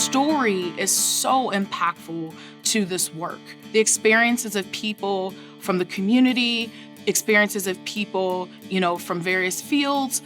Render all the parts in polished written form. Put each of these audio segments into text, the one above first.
story is so impactful to this work. The experiences of people from the community, experiences of people, from various fields,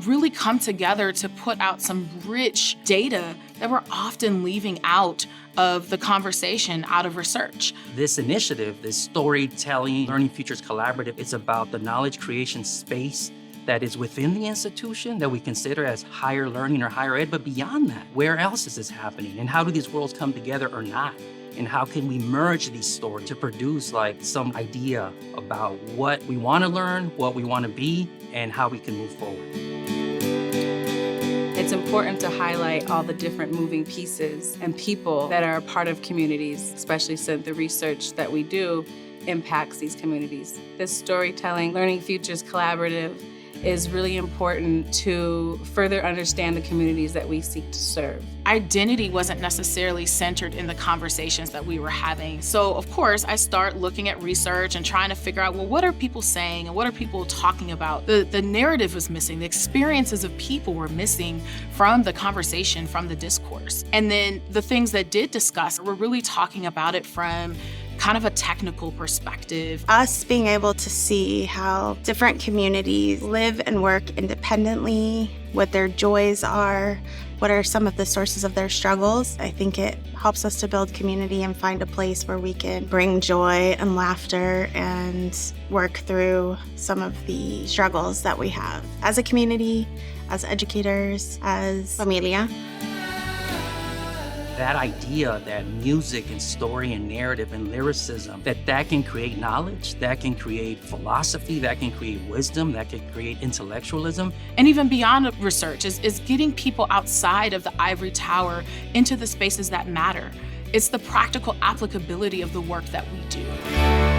really come together to put out some rich data that we're often leaving out of the conversation, out of research. This initiative, this storytelling, Learning Futures Collaborative, it's about the knowledge creation space that is within the institution that we consider as higher learning or higher ed, but beyond that, where else is this happening? And how do these worlds come together or not? And how can we merge these stories to produce some idea about what we want to learn, what we want to be, and how we can move forward? It's important to highlight all the different moving pieces and people that are a part of communities, especially since the research that we do impacts these communities. This storytelling, Learning Futures Collaborative is really important to further understand the communities that we seek to serve. Identity wasn't necessarily centered in the conversations that we were having. So of course, I start looking at research and trying to figure out, what are people saying and what are people talking about? The narrative was missing. The experiences of people were missing from the conversation, from the discourse. And then the things that did discuss, we're really talking about it from kind of a technical perspective. Us being able to see how different communities live and work independently, what their joys are, what are some of the sources of their struggles. I think it helps us to build community and find a place where we can bring joy and laughter and work through some of the struggles that we have as a community, as educators, as familia. That idea that music and story and narrative and lyricism, that can create knowledge, that can create philosophy, that can create wisdom, that can create intellectualism. And even beyond research is getting people outside of the ivory tower into the spaces that matter. It's the practical applicability of the work that we do.